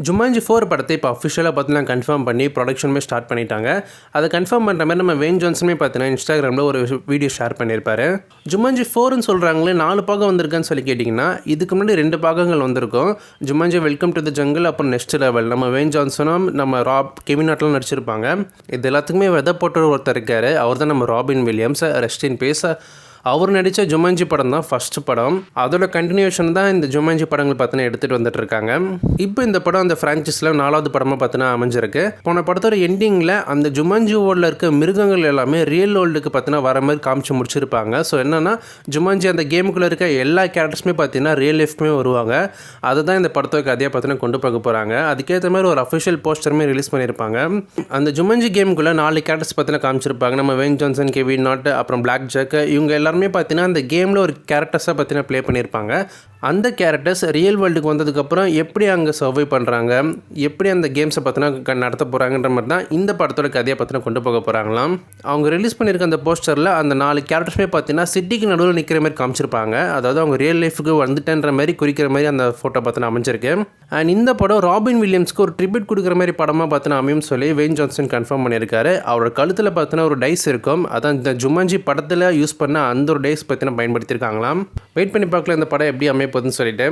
Jumanji 4 படத்தை இப்போ அஃபிஷியலாக பார்த்தீங்கன்னா கன்ஃபார்ம் பண்ணி ப்ரொடக்ஷனுமே ஸ்டார்ட் பண்ணிட்டாங்க. அதை கன்ஃபார்ம் பண்ணுற மாதிரி நம்ம வேன் ஜான்சனுமே பார்த்தீங்கன்னா இன்ஸ்டாகிராமில் ஒரு வீடியோ ஷேர் பண்ணியிருப்பாரு. ஜுமான்ஜி 4ன்னு சொல்கிறாங்களே 4 பாகம் வந்திருக்கான்னு சொல்லி கேட்டிங்கன்னா, இதுக்கு முன்னாடி 2 பாகங்கள் வந்திருக்கும். Jumanji welcome to the jungle, அப்புறம் நெக்ஸ்ட் லெவல். நம்ம வேன் ஜான்சனும் நம்ம கெவின் ஹார்ட்லாம் நடிச்சிருப்பாங்க. இது எல்லாத்துக்குமே விதை போட்டு ஒருத்தர் இருக்கார். அவர் தான் நம்ம Robin Williams. Rest in peace. அவர் நடித்த ஜுமான்ஜி படம் தான் ஃபஸ்ட்டு படம். அதோட கண்டினியூஷன் தான் இந்த ஜுமான்ஜி படங்கள் பார்த்தீங்கன்னா எடுத்துகிட்டு வந்துட்டு இருக்காங்க. இப்போ இந்த படம் அந்த ஃப்ரான்ச்சைஸில் 4வது படமாக பார்த்தீங்கன்னா அமைஞ்சிருக்கு. போன படத்தோட எண்டிங்கில் அந்த ஜுமான்ஜி வேர்ல்டில் இருக்க மிருகங்கள் எல்லாமே ரியல் வேர்ல்டுக்கு பார்த்தீங்கன்னா வர மாதிரி காமிச்சு முடிச்சிருப்பாங்க. ஸோ என்னென்னா ஜுமான்ஜி அந்த கேமுக்குள்ளே இருக்க எல்லா கேரக்டர்ஸுமே பார்த்தீங்கன்னா ரியல் லைஃப்மே வருவாங்க. அதை தான் இந்த படத்தோட கதையாக பார்த்தீங்கன்னா கொண்டு போக போகிறாங்க. அதுக்கேற்ற மாதிரி ஒரு அஃபிஷியல் போஸ்டருமே ரிலீஸ் பண்ணியிருப்பாங்க. அந்த ஜுமான்ஜி கேமுக்குள்ளே 4 கேரக்டர்ஸ் பார்த்தீங்கன்னா காமிச்சிருப்பாங்க. நம்ம வேன் ஜான்சன், கெவின் ஹார்ட், அப்புறம் பிளாக் ஜாக், இவங்க எல்லாருமே பார்த்தீங்கன்னா அந்த கேமில் ஒரு கேரக்டர்ஸாக பார்த்தீங்கன்னா ப்ளே பண்ணியிருப்பாங்க. அந்த கேரக்டர்ஸ் ரியல் வேர்ல்டுக்கு வந்ததுக்கப்புறம் எப்படி அங்கே சர்வை பண்ணுறாங்க, எப்படி அந்த கேம்ஸை பார்த்தீங்கன்னா நடத்த போகிறாங்கன்ற மாதிரி தான் இந்த படத்தோட கதையை பார்த்தீங்கன்னா கொண்டு போக போகிறாங்களாம். அவங்க ரிலீஸ் பண்ணியிருக்க அந்த போஸ்டரில் அந்த 4 கேரக்டர்ஸுமே பார்த்தீங்கன்னா சிட்டிக்கு நடுவில் நிற்கிற மாதிரி காமிச்சிருப்பாங்க. அதாவது அவங்க ரியல் லைஃபுக்கு வந்துட்டேன்ற மாதிரி குறிக்கிற மாதிரி அந்த ஃபோட்டோ பார்த்தீங்கன்னா அமைஞ்சிருக்கு. அண்ட் இந்த படம் ராபின் வில்லியம்ஸ்க்கு ஒரு ட்ரிபியூட் கொடுக்குற மாதிரி படமாக பார்த்தீங்கன்னா அமையும் சொல்லி வேன் ஜான்சன் கன்ஃபார்ம் பண்ணியிருக்காரு. அவரோட கழுத்தில் பார்த்தீங்கன்னா ஒரு டைஸ் இருக்கும். அதான் இந்த ஜுமான்ஜி படத்தில் யூஸ் பண்ண அந்த ஒரு டைஸ் பார்த்தீங்கன்னா பயன்படுத்தியிருக்காங்களாம். வெயிட் பண்ணி பார்க்கல இந்த படம் எப்படி அமைய போகுதுன்னு சொல்லிட்டு.